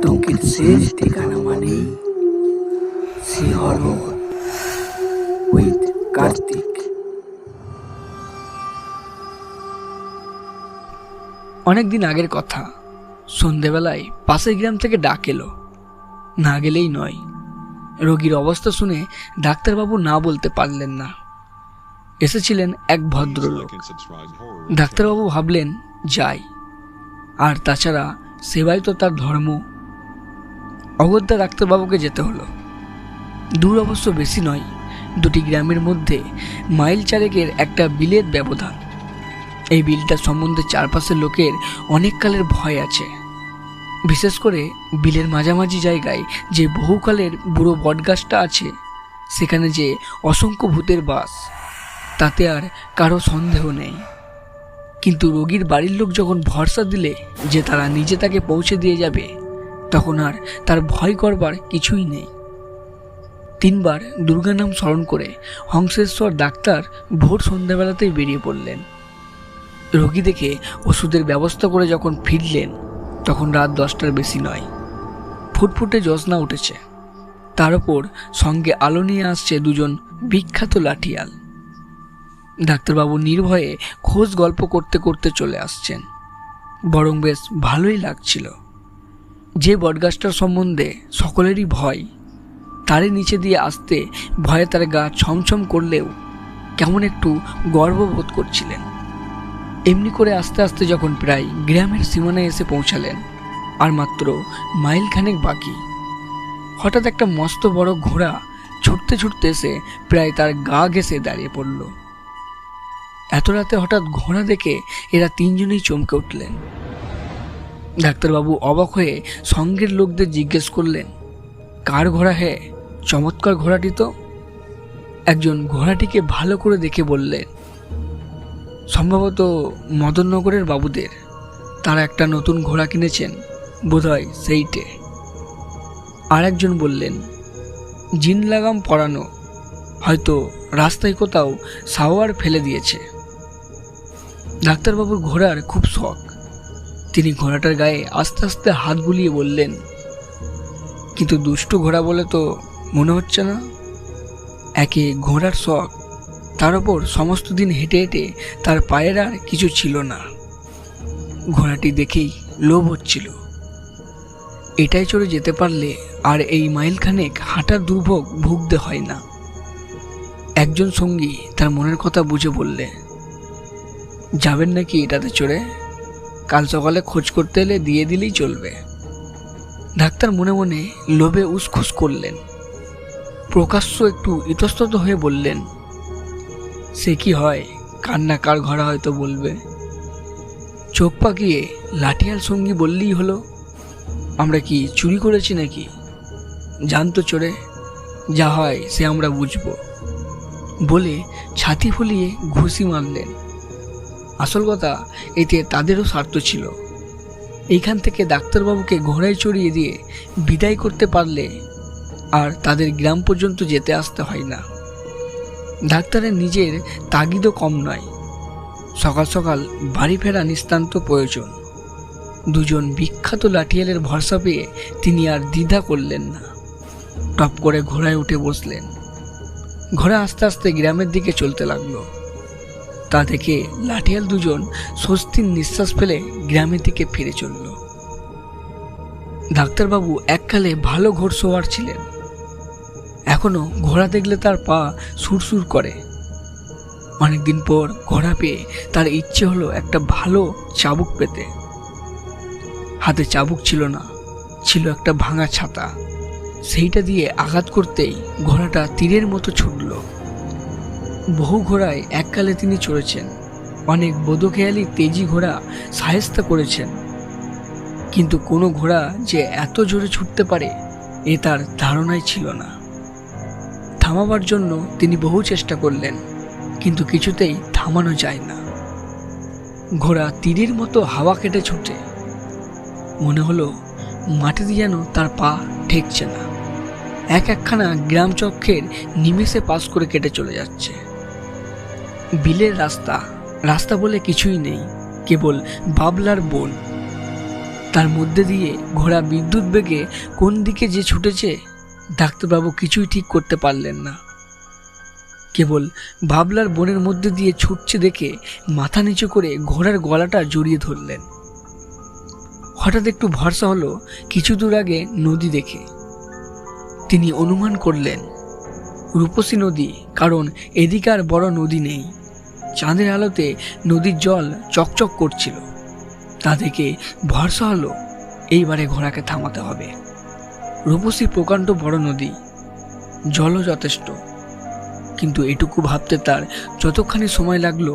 আতঙ্কের শেষ ঠিকানা মানেই শিহরণ উইথ কার্তিক। অনেকদিন আগের কথা, সন্ধেবেলায় পাশের গ্রাম থেকে ডাক এলো। না গেলেই নয়। রোগীর অবস্থা শুনে ডাক্তারবাবু না বলতে পারলেন না। এসেছিলেন এক ভদ্রলোক। ডাক্তারবাবু ভাবলেন যাই, আর তাছাড়া সেবাই তো তার ধর্ম। অগত্যা ডাক্তারবাবুকে যেতে হলো। দূর অবশ্য বেশি নয়, দুটি গ্রামের মধ্যে মাইল চারেকের একটা বিলের ব্যবধান। এই বিলটা সম্বন্ধে চারপাশের লোকের অনেক কালের ভয় আছে। বিশেষ করে বিলের মাঝামাঝি জায়গায় যে বহুকালের বুড়ো বটগাছটা আছে, সেখানে যে অসংখ্য ভূতের বাস, তাতে আর কারো সন্দেহ নেই। কিন্তু রোগীর বাড়ির লোক যখন ভরসা দিলে যে তারা নিজে তাকে পৌঁছে দিয়ে যাবে, তখন আর তার ভয় করবার কিছুই নেই। 3 বার দুর্গা নাম স্মরণ করে হংসেশ্বর ডাক্তার ভোর সন্ধ্যাবেলাতেই বেরিয়ে পড়লেন। রোগী দেখে ওষুধের ব্যবস্থা করে যখন ফিরলেন, তখন রাত 10টার বেশি নয়। ফুটফুটে জ্যোৎস্না উঠেছে, তার উপর সঙ্গে আলো নিয়ে আসছে দুজন বিখ্যাত লাঠিয়াল। ডাক্তারবাবু নির্ভয়ে খোঁজ গল্প করতে করতে চলে আসছেন, বরং বেশ ভালোই লাগছিল। যে বটগাছটার সম্বন্ধে সকলেরই ভয়, তারই নিচে দিয়ে আসতে ভয়ে তার গা ছমছম করলেও কেমন একটু গর্ববোধ করছিলেন। এমনি করে আস্তে আস্তে যখন প্রায় গ্রামের সীমানায় এসে পৌঁছালেন, আর মাত্র মাইলখানেক বাকি, হঠাৎ একটা মস্ত বড় ঘোড়া ছুটতে ছুটতে এসে প্রায় তার গা ঘেঁষে দাঁড়িয়ে পড়ল। এত রাতে হঠাৎ ঘোড়া দেখে এরা 3 জনেই চমকে উঠলেন। ডাক্তারবাবু অবাক হয়ে সঙ্গের লোকদের জিজ্ঞেস করলেন, কার ঘোড়া হে? চমৎকার ঘোড়াটি তো। একজন ঘোড়াটিকে ভালো করে দেখে বললেন, সম্ভবত মদননগরের বাবুদের, তারা একটা নতুন ঘোড়া কিনেছেন, বোধহয় সেইটে। আর একজন বললেন, জিন লাগাম পরানো, হয়তো রাস্তায় কোথাও সাওয়ার ফেলে দিয়েছে। ডাক্তারবাবুর ঘোড়ার খুব শখ। তিনি ঘোড়াটার গায়ে আস্তে আস্তে হাত বুলিয়ে বললেন, কিন্তু দুষ্ট ঘোড়া বলে তো মনে হচ্ছে না। একে ঘোড়ার শখ, তার ওপর সমস্ত দিন হেঁটে হেঁটে তার পায়ের আর কিছু ছিল না। ঘোড়াটি দেখেই লোভ হচ্ছিল। এটাই চড়ে যেতে পারলে আর এই মাইলখানেক হাঁটার দুর্ভোগ ভুগতে হয় না। একজন সঙ্গী তার মনের কথা বুঝে বললে, যাবেন নাকি এটাতে চড়ে? কাল সকালে খোঁজ করতে এলে দিয়ে দিলেই চলবে। ডাক্তার মনে মনে লোভে উসখুস করলেন। প্রকাশ্য একটু ইতস্তত হয়ে বললেন, সে কি হয়, কার না কার ঘোড়া হয়তো বলবে। চোখ পাকিয়ে লাঠিয়াল সঙ্গী বললেই হলো, আমরা কি চুরি করেছি নাকি? জানতো চড়ে, যা হয় সে আমরা বুঝবো বলে ছাতি ফুলিয়ে ঘুষি মারলেন। আসল কথা, এতে তাদেরও স্বার্থ ছিল। এইখান থেকে ডাক্তারবাবুকে ঘোড়ায় চড়িয়ে দিয়ে বিদায় করতে পারলে আর তাদের গ্রাম পর্যন্ত যেতে আসতে হয় না। ডাক্তারের নিজের তাগিদও কম নয়। সকাল সকাল বাড়ি ফেরা নিতান্ত প্রয়োজন। দুজন বিখ্যাত লাঠিয়ালের ভরসা পেয়ে তিনি আর দ্বিধা করলেন না। টপ করে ঘোড়ায় উঠে বসলেন। ঘোড়া আস্তে আস্তে গ্রামের দিকে চলতে লাগলো। তা দেখে লাঠিয়াল দুজন স্বস্তির নিঃশ্বাস ফেলে গ্রামের দিকে ফিরে চলল। ডাক্তারবাবু এককালে ভালো ঘোড়সওয়ার ছিলেন। এখনো ঘোড়া দেখলে তার পা সুরসুর করে। অনেকদিন পর ঘোড়া পেয়ে তার ইচ্ছে হলো একটা ভালো চাবুক পেতে। হাতে চাবুক ছিল না, ছিল একটা ভাঙা ছাতা। সেইটা দিয়ে আঘাত করতেই ঘোড়াটা তীরের মতো ছুটল। বহু ঘোড়ায় এককালে তিনি চড়েছেন, অনেক বোধখেয়ালি তেজি ঘোড়া সাহেস্তা করেছেন, কিন্তু কোনো ঘোড়া যে এত জোরে ছুটতে পারে এ তার ধারণাই ছিল না। থামাবার জন্য তিনি বহু চেষ্টা করলেন, কিন্তু কিছুতেই থামানো যায় না। ঘোড়া তীরের মতো হাওয়া কেটে ছুটে। মনে হলো মাটিতে যেন তার পা ঠেকছে না। একখানা গ্রাম চক্ষের নিমেষে পাস করে কেটে চলে যাচ্ছে। বিলের রাস্তা, রাস্তা বলে কিছুই নেই, কেবল বাবলার বন। তার মধ্যে দিয়ে ঘোড়া বিদ্যুৎ বেগে কোন দিকে যে ছুটেছে ডাক্তারবাবু কিছুই ঠিক করতে পারলেন না। কেবল ভাবলার বনের মধ্যে দিয়ে ছুটছে দেখে মাথা নিচু করে ঘোড়ার গলাটা জড়িয়ে ধরলেন। হঠাৎ একটু ভরসা হলো কিছু দূর আগে নদী দেখে। তিনি অনুমান করলেন রূপসী নদী, কারণ এদিকে আর বড় নদী নেই। চাঁদের আলোতে নদীর জল চকচক করছিল। তা দেখে ভরসা হলো এইবারে ঘোড়াকে থামাতে হবে। রূপসী প্রকাণ্ড বড় নদী, জলও যথেষ্ট। কিন্তু এটুকু ভাবতে তার যতক্ষণে সময় লাগলো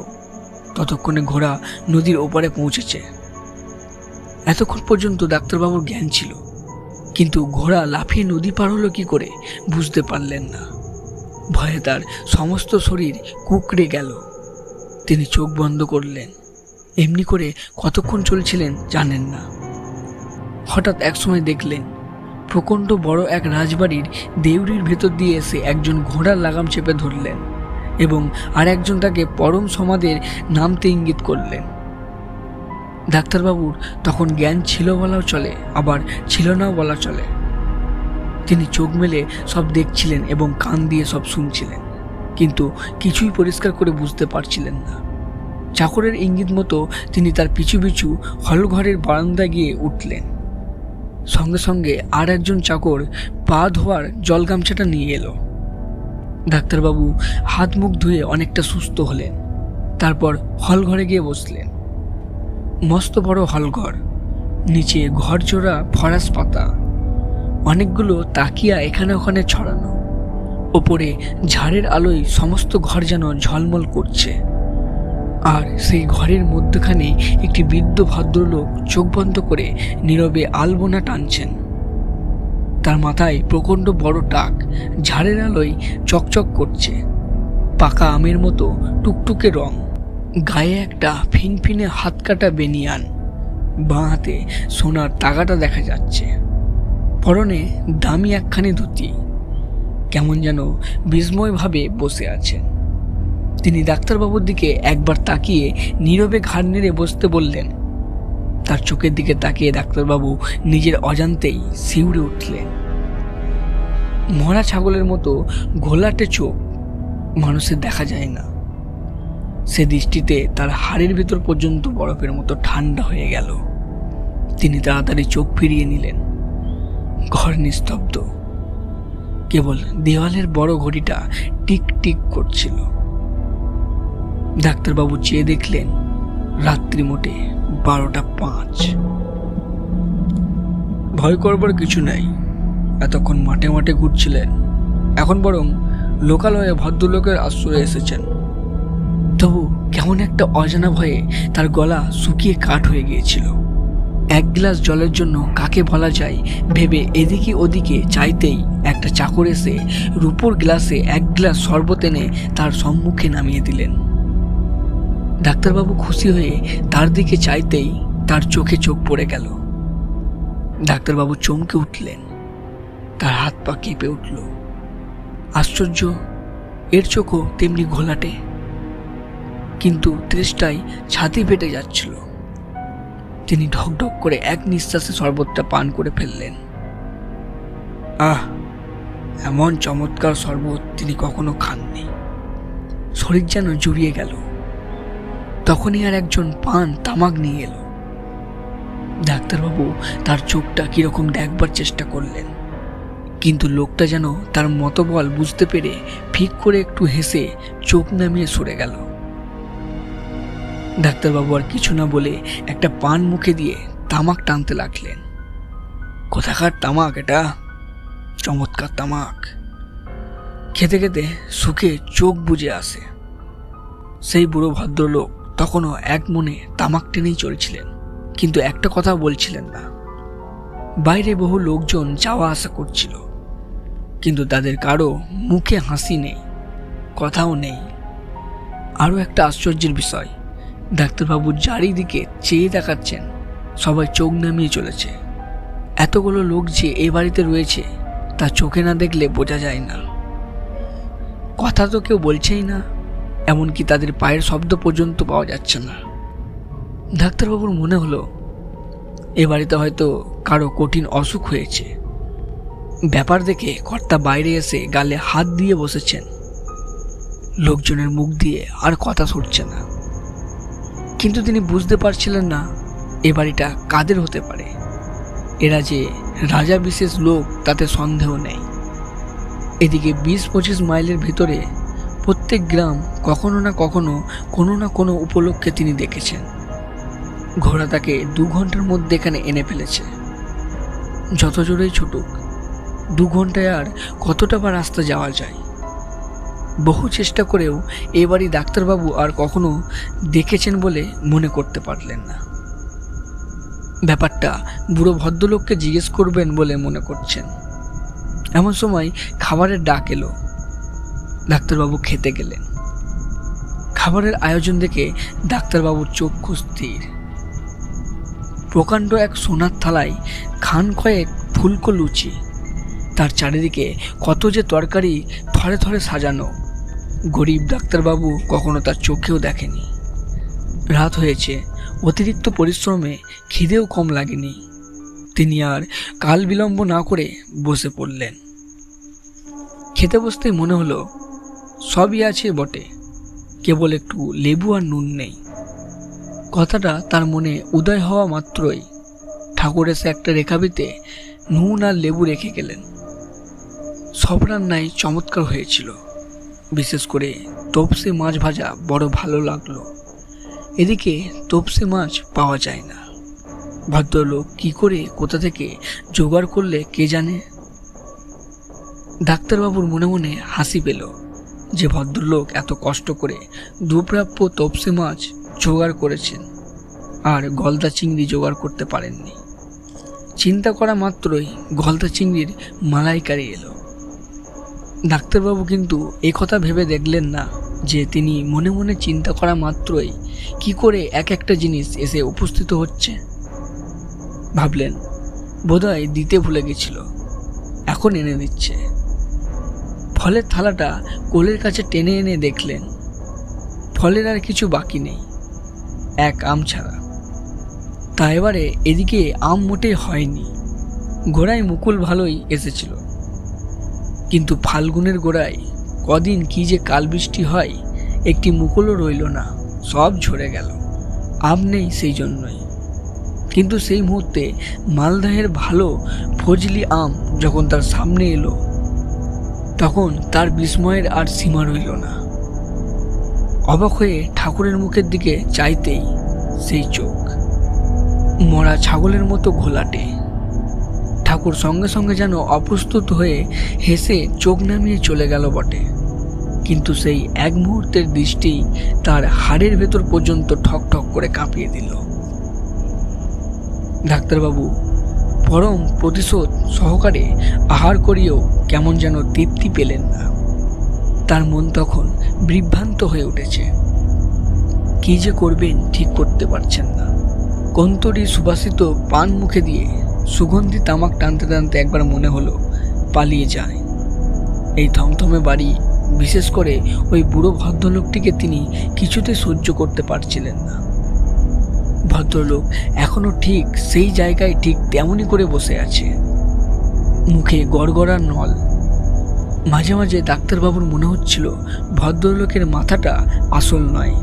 ততক্ষণে ঘোড়া নদীর ওপারে পৌঁছেছে। এতক্ষণ পর্যন্ত ডাক্তারবাবুর জ্ঞান ছিল, কিন্তু ঘোড়া লাফিয়ে নদী পার হলো কি করে বুঝতে পারলেন না। ভয়ে তার সমস্ত শরীর কুঁকড়ে গেল। তিনি চোখ বন্ধ করলেন। এমনি করে কতক্ষণ চলছিলেন জানেন না। হঠাৎ একসময় দেখলেন প্রকাণ্ড বড় এক রাজবাড়ির দেউরির ভেতর দিয়ে এসে একজন ঘোড়ার লাগাম চেপে ধরলেন এবং আর একজন তাকে পরম সমাদের নামতে ইঙ্গিত করলেন। ডাক্তারবাবুর তখন জ্ঞান ছিল বলাও চলে, আবার ছিল নাও বলা চলে। তিনি চোখ মেলে সব দেখছিলেন এবং কান দিয়ে সব শুনছিলেন, কিন্তু কিছুই পরিষ্কার করে বুঝতে পারছিলেন না। চাকরের ইঙ্গিত মতো তিনি তার পিছু পিছু হলঘরের বারান্দায় গিয়ে উঠলেন। সঙ্গে সঙ্গে আর একজন চাকর পা ধোয়ার জল গামছাটা নিয়ে এলো। ডাক্তারবাবু হাত মুখ ধুয়ে অনেকটা সুস্থ হলেন। তারপর হলঘরে গিয়ে বসলেন। মস্ত বড় হলঘর, নিচে ঘরজোড়া ফরাস পাতা, অনেকগুলো তাকিয়া এখানে ওখানে ছড়ানো। ওপরে ঝাড়ের আলোয় সমস্ত ঘর যেন ঝলমল করছে। আর সেই ঘরের মধ্যখানে একটি বৃদ্ধ ভদ্রলোক চোখ বন্ধ করে নীরবে আলবোনা টানছেন। তার মাথায় প্রকাণ্ড বড় টাক ঝাড়ের আলোয় চকচক করছে, পাকা আমের মতো টুকটুকে রং। গায়ে একটা ফিনফিনে হাত কাটা বেনিয়ান, বাঁ হাতে সোনার তাগাটা দেখা যাচ্ছে। পরনে দামি একখানি ধুতি। কেমন যেন বিস্ময়ভাবে বসে আছেন। তিনি ডাক্তারবাবুর দিকে একবার তাকিয়ে নীরবে ঘাড় নেড়ে বসতে বললেন। তার চোখের দিকে তাকিয়ে ডাক্তারবাবু নিজের অজান্তেই শিউরে উঠলেন। মরা ছাগলের মতো ঘোলাটে চোখ, মানুষের দেখা যায় না। সে দৃষ্টিতে তার হাড়ের ভেতর পর্যন্ত বরফের মতো ঠান্ডা হয়ে গেল। তিনি তাড়াতাড়ি চোখ ফিরিয়ে নিলেন। ঘর নিস্তব্ধ, কেবল দেওয়ালের বড় ঘড়িটা টিক টিক করছিল। ডাক্তারবাবু চেয়ে দেখলেন রাত্রি মোটে 12:05। ভয় করবার কিছু নাই। এতক্ষণ মাঠে মাঠে ঘুরছিলেন, এখন বরং লোকালয়ে ভদ্রলোকের আশ্রয়ে এসেছেন। তবু কেমন একটা অজানা ভয়ে তার গলা শুকিয়ে কাঠ হয়ে গিয়েছিল। এক গ্লাস জলের জন্য কাকে বলা যায় ভেবে এদিকে ওদিকে চাইতেই একটা চাকর এসে রূপোর গ্লাসে এক গ্লাস শরবত এনে তার সম্মুখে নামিয়ে দিলেন। ডাক্তারবাবু খুশি হয়ে তার দিকে চাইতেই তার চোখে চোখ পড়ে গেল। ডাক্তারবাবু চমকে উঠলেন। তার হাত পা কেঁপে উঠল। আশ্চর্য, এর চোখও তেমনি ঘোলাটে, কিন্তু তৃষ্ণায় ছাতি ফেটে যাচ্ছিল। তিনি ঢকঢক করে এক নিঃশ্বাসে শরবতটা পান করে ফেললেন। আহ, এমন চমৎকার শরবত তিনি কখনো খাননি। শরীর যেন জুড়িয়ে গেল। তখনই আর একজন পান তামাক নিয়ে এলো। ডাক্তারবাবু তার চোখটা কিরকম দেখবার চেষ্টা করলেন, কিন্তু লোকটা যেন তার মতবল বুঝতে পেরে ফিক করে একটু হেসে চোখ নামিয়ে সরে গেল। ডাক্তারবাবু আর কিছু না বলে একটা পান মুখে দিয়ে তামাক টানতে লাগলেন। কোথাকার তামাক এটা? চমৎকার তামাক। খেতে খেতে সুখে চোখ বুজে আসে। সেই বুড়ো ভদ্রলোক তখনও এক মনে তামাক টেনেই চলছিলেন, কিন্তু একটা কথা বলছিলেন না। বাইরে বহু লোকজন যাওয়া আসা করছিল, কিন্তু তাদের কারো মুখে হাসি নেই, কথাও নেই। আরও একটা আশ্চর্যের বিষয়, ডাক্তারবাবু চারিদিকে চেয়ে দেখাচ্ছেন, সবাই চোখ নামিয়ে চলেছে। এতগুলো লোক যে এ বাড়িতে রয়েছে তা চোখে না দেখলে বোঝা যায় না। কথা তো কেউ বলছেই না, এমনকি তাদের পায়ের শব্দ পর্যন্ত পাওয়া যাচ্ছে না। ডাক্তারবাবুর মনে হলো এ বাড়িতে হয়তো কারো কঠিন অসুখ হয়েছে। ব্যাপার দেখে কর্তা বাইরে এসে গালে হাত দিয়ে বসেছেন। লোকজনের মুখ দিয়ে আর কথা ছুটছে না, কিন্তু তিনি বুঝতে পারছিলেন না এ বাড়িটা কাদের হতে পারে। এরা যে রাজা বিশেষ লোক তাতে সন্দেহ নেই। এদিকে 20-25 মাইলের ভিতরে প্রত্যেক গ্রাম কখনো না কখনো কোনো না কোনো উপলক্ষে তিনি দেখেছেন। ঘোড়া তাকে 2 ঘন্টার মধ্যে এখানে এনে ফেলেছে। যত জোরেই ছুটুক, 2 ঘন্টায় আর কতটা বা রাস্তা যাওয়া যায়। বহু চেষ্টা করেও এবারই ডাক্তারবাবু আর কখনো দেখেছেন বলে মনে করতে পারলেন না। ব্যাপারটা বুড়ো ভদ্রলোককে জিজ্ঞেস করবেন বলে মনে করছেন। এমন সময় খাবারের ডাক এলো। ডাক্তারবাবু খেতে গেলেন। খাবারের আয়োজন দেখে ডাক্তারবাবুর চক্ষু স্থির। প্রকাণ্ড এক সোনার থালায় খান কয়েক ফুলকো লুচি, তার চারিদিকে কত যে তরকারি থরে থরে সাজানো। গরিব ডাক্তারবাবু কখনো তার চোখেও দেখেনি। রাত হয়েছে, অতিরিক্ত পরিশ্রমে খিদেও কম লাগেনি। তিনি আর কাল বিলম্ব না করে বসে পড়লেন। খেতে বসতেই মনে হলো সবই আছে বটে, কেবল একটু লেবু আর নুন নেই। কথাটা তার মনে উদয় হওয়া মাত্রই ঠাকুর এসে একটা রেখাবিতে নুন আর লেবু রেখে গেলেন। সব রান্নাই চমৎকার হয়েছিল। বিশেষ করে তপসে মাছ ভাজা বড় ভালো লাগলো। এদিকে তপসে মাছ পাওয়া যায় না। ভদ্রলোক কি করে কোথা থেকে জোগাড় করলে কে জানে। ডাক্তারবাবুর মনে মনে হাসি পেল যে ভদ্রলোক এত কষ্ট করে দুপ্রাপ্য তপসে মাছ জোগাড় করেছেন আর গলদা চিংড়ি জোগাড় করতে পারেননি। চিন্তা করা মাত্রই গলদা চিংড়ির মালাইকারি এলো। ডাক্তারবাবু কিন্তু কথা ভেবে দেখলেন না যে তিনি মনে মনে চিন্তা করা মাত্রই কি করে এক একটা জিনিস এসে উপস্থিত হচ্ছে। ভাবলেন বোধহয় দিতে ভুলে গেছিল, এখন এনে দিচ্ছে। ফলের থালাটা কোলের কাছে টেনে এনে দেখলেন ফলের আর কিছু বাকি নেই, এক আম ছাড়া। তা এবারে এদিকে আম মোটেই হয়নি। গোড়ায় মুকুল ভালোই এসেছিল, কিন্তু ফাল্গুনের গোড়ায় কদিন কি যে কালবৃষ্টি হয়, একটি মুকুলও রইল না, সব ঝরে গেল। আম নেই সেই জন্যই। কিন্তু সেই মুহূর্তে মালদহের ভালো ফজলি আম যখন তার সামনে এলো, তখন তার বিস্ময়ের আর সীমা রইল না। অবাক হয়ে ঠাকুরের মুখের দিকে চাইতেই সেই চোখ মরা ছাগলের মতো ঘোলাটে। ঠাকুর সঙ্গে সঙ্গে যেন অপ্রস্তুত হয়ে হেসে চোখ নামিয়ে চলে গেল বটে, কিন্তু সেই এক মুহূর্তের দৃষ্টি তার হাড়ের ভেতর পর্যন্ত ঠক ঠক করে কাঁপিয়ে দিল। ডাক্তারবাবু পরম প্রতিশোধ সহকারে আহার করিয়েও কেমন যেন তৃপ্তি পেলেন না। তার মন তখন বিভ্রান্ত হয়ে উঠেছে। কি যে করবেন ঠিক করতে পারছেন না। কন্তরি সুবাসিত পান মুখে দিয়ে সুগন্ধি তামাক টানতে টানতে একবার মনে হলো পালিয়ে যায়। এই থমথমে বাড়ি, বিশেষ করে ওই বুড়ো ভদ্রলোকটিকে তিনি কিছুতে সহ্য করতে পারছিলেন না। ভদ্রলোক এখনো ঠিক সেই জায়গায় ঠিক তেমনই করে বসে আছে, মুখে গড়গড়ার নল। মাঝে মাঝে ডাক্তারবাবুর মনে হচ্ছিল ভদ্রলোকের মাথাটা আসল নয়,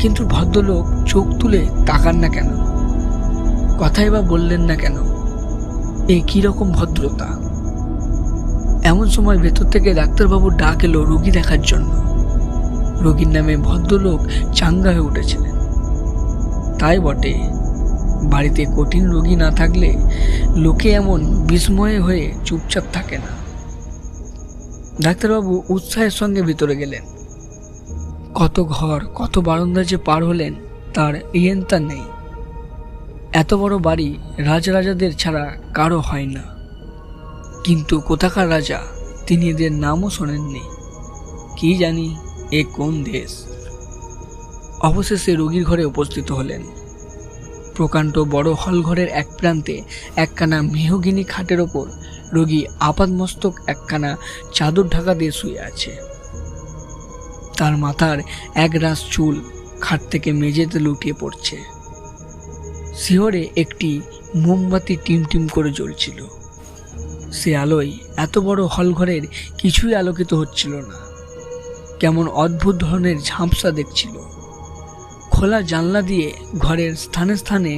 কিন্তু ভদ্রলোক চোখ তুলে তাকান না কেন, কথাই বা বললেন না কেন? এ কিরকম ভদ্রতা? এমন সময় ভেতর থেকে ডাক্তারবাবুর ডাক এলো রোগী দেখার জন্য। রোগীর নামে ভদ্রলোক চাঙ্গা হয়ে উঠেছিলেন। তাই বটে, বাড়িতে কঠিন রোগী না থাকলে লোকে এমন বিস্ময়ে হয়ে চুপচাপ থাকে না। ডাক্তারবাবু উৎসাহের সঙ্গে ভিতরে গেলেন। কত ঘর, কত বারান্দা যে পার হলেন তার ইয়েন্তা নেই। এত বড় বাড়ি রাজরাজাদের ছাড়া কারো হয় না, কিন্তু কোথাকার রাজা তিনি এদের নামও শোনেননি। কি জানি এ কোন দেশ। অবশেষে রোগীর ঘরে উপস্থিত হলেন। প্রকাণ্ড বড় হলঘরের এক প্রান্তে একখানা মেহগিনি খাটের ওপর রোগী আপাদমস্তক একখানা চাদর ঢাকা দিয়ে শুয়ে আছে। তার মাথার এক রাশ চুল খাট থেকে মেঝেতে লুটিয়ে পড়ছে। শিহরে একটি মোমবাতি টিম টিম করে জ্বলছিল। সে আলোয় এত বড় হলঘরের কিছুই আলোকিত হচ্ছিল না। কেমন অদ্ভুত ধরনের ঝাঁপসা দেখছিল। খোলা জানলা দিয়ে ঘরের স্থানে স্থানে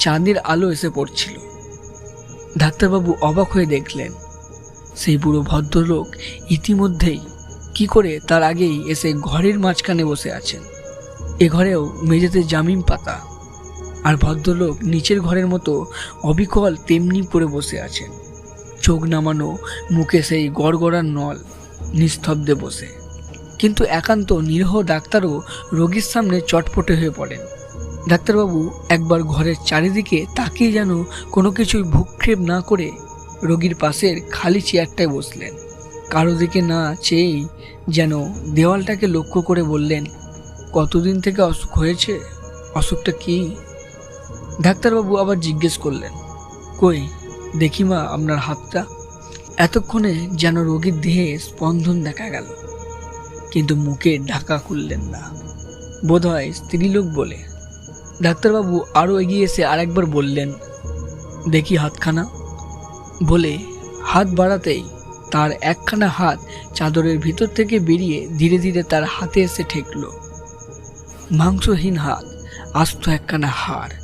চাঁদের আলো এসে পড়ছিল। ডাক্তারবাবু অবাক হয়ে দেখলেন সেই বুড়ো ভদ্রলোক ইতিমধ্যেই কি করে তার আগেই এসে ঘরের মাঝখানে বসে আছেন। এ ঘরেও মেঝেতে জামিন পাতা, আর ভদ্রলোক নিচের ঘরের মতো অবিকল তেমনি পড়ে বসে আছেন, চোখ নামানো, মুখে সেই গড়গড়ার নল, নিস্তব্ধে বসে। কিন্তু একান্ত নিরীহ ডাক্তারও রোগীর সামনে চটপটে হয়ে পড়েন। ডাক্তারবাবু একবার ঘরের চারিদিকে তাকিয়ে যেন কোনো কিছুই ভ্রুক্ষেপ না করে রোগীর পাশের খালি চেয়ারটায় বসলেন। কারো দিকে না চেয়েই যেন দেওয়ালটাকে লক্ষ্য করে বললেন, কতদিন থেকে অসুখ হয়েছে? অসুখটা কি? ডাক্তারবাবু আবার জিজ্ঞেস করলেন, কই দেখি মা আপনার হাতটা। এতক্ষণে যেন রোগীর দেহে স্পন্দন দেখা গেল, কিন্তু মুখে ঢাকা খুললেন না, বোধহয় স্ত্রীলোক বলে। ডাক্তারবাবু আরও এগিয়ে এসে আরেকবার বললেন, দেখি হাতখানা। বলে হাত বাড়াতেই তার একখানা হাত চাদরের ভিতর থেকে বেরিয়ে ধীরে ধীরে তার হাতে এসে ঠেকল। মাংসহীন হাত, আস্ত একখানা হাড়।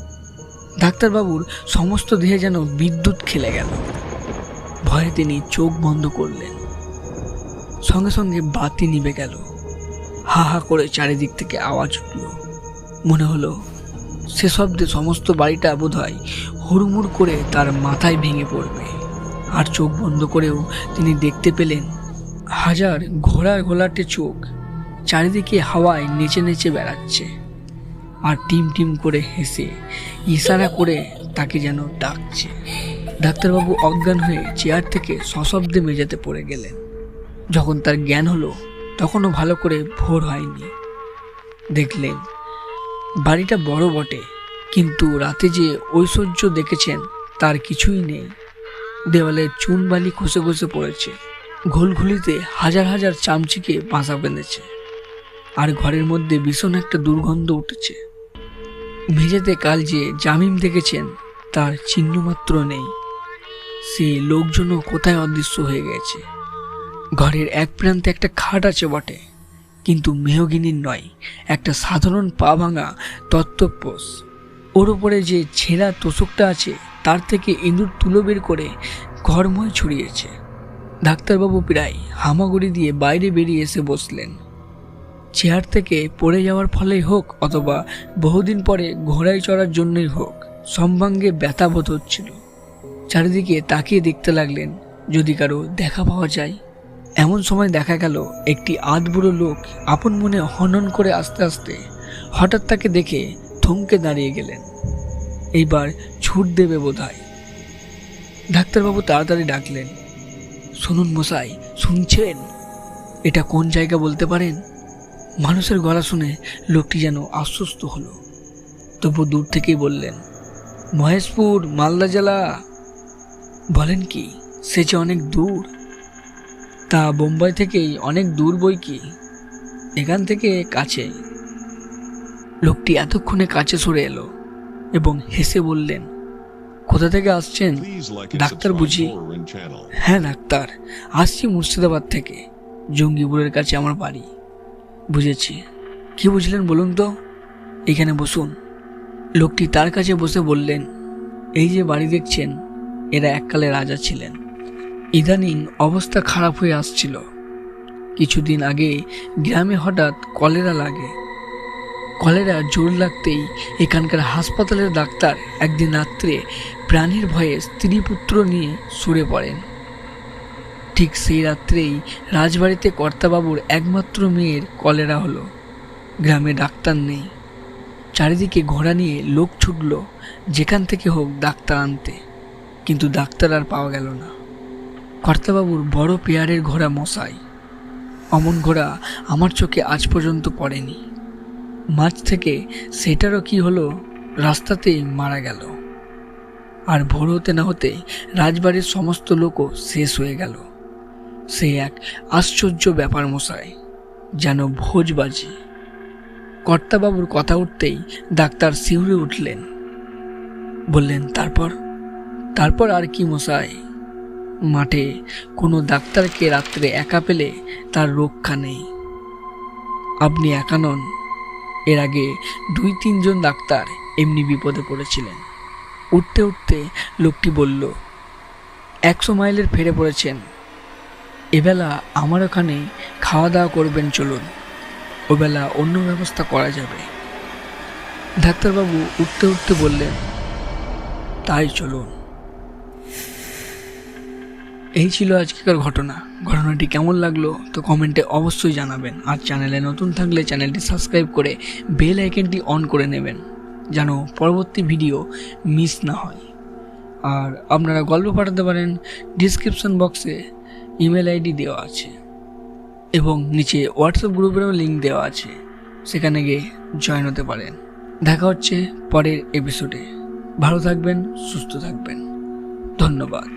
ডাক্তারবাবুর সমস্ত দেহে যেন বিদ্যুৎ খেলে গেল। ভয়ে তিনি চোখ বন্ধ করলেন। সঙ্গে সঙ্গে বাতি নিভে গেল। হা হা করে চারিদিক থেকে আওয়াজ উঠল। মনে হলো সে শব্দে সমস্ত বাড়িটা বোধহয় হুড়মুড় করে তার মাথায় ভেঙে পড়বে। আর চোখ বন্ধ করেও তিনি দেখতে পেলেন হাজার ঘোড়ার ঘোলাটে চোখ চারিদিকে হাওয়ায় নেচে নেচে বেড়াচ্ছে, আর টিম টিম করে হেসে ইশারা করে তাকে যেন ডাকছে। ডাক্তারবাবু অজ্ঞান হয়ে চেয়ার থেকে সশব্দে মেঝেতে পড়ে গেলেন। যখন তার জ্ঞান হলো তখনও ভালো করে ভোর হয়নি। দেখলেন বাড়িটা বড় বটে, কিন্তু রাতে যে ঐশ্বর্য দেখেছেন তার কিছুই নেই। দেওয়ালে চুন বালি খসে খসে পড়েছে, ঘোলঘুলিতে হাজার হাজার চামচিকে বাসা বেঁধেছে, আর ঘরের মধ্যে ভীষণ একটা দুর্গন্ধ উঠেছে। মেঝেতে কাল যে জামিন দেখেছেন তার চিহ্নমাত্র নেই। সে লোকজনও কোথায় অদৃশ্য হয়ে গেছে। ঘরের এক প্রান্তে একটা খাট আছে বটে, কিন্তু মেহগিনির নয়, একটা সাধারণ পা ভাঙা তত্ত্বপোষ। ওর উপরে যে ছেঁড়া তোষকটা আছে তার থেকে ইঁদুর তুলো বের করে ঘরময় ছড়িয়েছে। ডাক্তারবাবু প্রায় হামাগুড়ি দিয়ে বাইরে বেরিয়ে এসে বসলেন। চেয়ার থেকে পড়ে যাওয়ার ফলেই হোক অথবা বহুদিন পরে ঘোড়ায় চড়ার জন্যই হোক, সম্ভাঙ্গে ব্যথা বোধ হচ্ছিল। চারিদিকে তাকিয়ে দেখতে লাগলেন যদি কারো দেখা পাওয়া যায়। এমন সময় দেখা গেল একটি আধবুড়ো লোক আপন মনে হনন করে আস্তে আস্তে হঠাৎ তাকে দেখে থমকে দাঁড়িয়ে গেলেন। এইবার ছুট দেবে বোধহয়। ডাক্তারবাবু তাড়াতাড়ি ডাকলেন, শুনুন মশাই, শুনছেন? এটা কোন জায়গা বলতে পারেন? মানুষের গলা শুনে লোকটি যেন আশ্বস্ত হলো, তবু দূর থেকেই বললেন, মহেশপুর, মালদা জেলা। বলেন কি, সে যে অনেক দূর। তা বোম্বাই থেকেই অনেক দূর বই কি, এখান থেকে কাছে। লোকটি এতক্ষণে কাছে সরে এলো এবং হেসে বললেন, কোথা থেকে আসছেন? ডাক্তার বুঝি? হ্যাঁ ডাক্তার, আসছি মুর্শিদাবাদ থেকে, জঙ্গিপুরের কাছে আমার বাড়ি। বুঝেছি, কি বুঝলেন বলুন তো? এখানে বসুন। লোকটি তার কাছে বসে বললেন, এই যে বাড়ি দেখছেন, এরা এককালে রাজা ছিলেন। ইদানিং অবস্থা খারাপ হয়ে আসছিল। কিছুদিন আগে গ্রামে হঠাৎ কলেরা লাগে। কলেরা জোর লাগতেই এখানকার হাসপাতালের ডাক্তার একদিন রাত্রে প্রাণের ভয়ে স্ত্রী পুত্র নিয়ে সরে পড়েন। ঠিক সেই রাত্রেই রাজবাড়িতে কর্তাবাবুর একমাত্র মেয়ের কলেরা হলো। গ্রামে ডাক্তার নেই। চারিদিকে ঘোড়া নিয়ে লোক ছুটল যেখান থেকে হোক ডাক্তার আনতে, কিন্তু ডাক্তার আর পাওয়া গেল না। কর্তাবাবুর বড় পেয়ারের ঘোড়া মশাই, অমন ঘোড়া আমার চোখে আজ পর্যন্ত পড়েনি। মাঝ থেকে সেটারও কি হলো, রাস্তাতেই মারা গেল। আর ভোর হতে না হতে রাজবাড়ির সমস্ত লোকও শেষ হয়ে গেল। সে এক আশ্চর্য ব্যাপার মশাই, যেন ভোজবাজি। কর্তাবাবুর কথা উঠতেই ডাক্তার শিউরে উঠলেন। বললেন, তারপর আর কি মশাই? মাঠে কোনো ডাক্তারকে রাত্রে একা পেলে তার রক্ষা নেই। আপনি একা নন, এর আগে 2-3 জন ডাক্তার এমনি বিপদে পড়েছিলেন। উঠতে উঠতে লোকটি বলল, 100 মাইলের ফেরে পড়েছেন, এবেলা আমার ওখানে খাওয়া দাওয়া করবেন, চলুন, ওবেলা অন্য ব্যবস্থা করা যাবে। ডাক্তারবাবু উঠতে উঠতে বললেন, তাই চলুন। এই ছিল আজকের ঘটনাটি কেমন লাগলো তো কমেন্টে অবশ্যই জানাবেন। আর চ্যানেলে নতুন থাকলে চ্যানেলটি সাবস্ক্রাইব করে বেল আইকনটি অন করে নেবেন, যেন পরবর্তী ভিডিও মিস না হয়। আর আপনারা গল্প পাঠাতে পারেন, ডিসক্রিপশন বক্সে ইমেল আইডি দেওয়া আছে এবং নিচে হোয়াটসঅ্যাপ গ্রুপেরও লিঙ্ক দেওয়া আছে, সেখানে গিয়ে জয়েন হতে পারেন। দেখা হচ্ছে পরের এপিসোডে। ভালো থাকবেন, সুস্থ থাকবেন, ধন্যবাদ।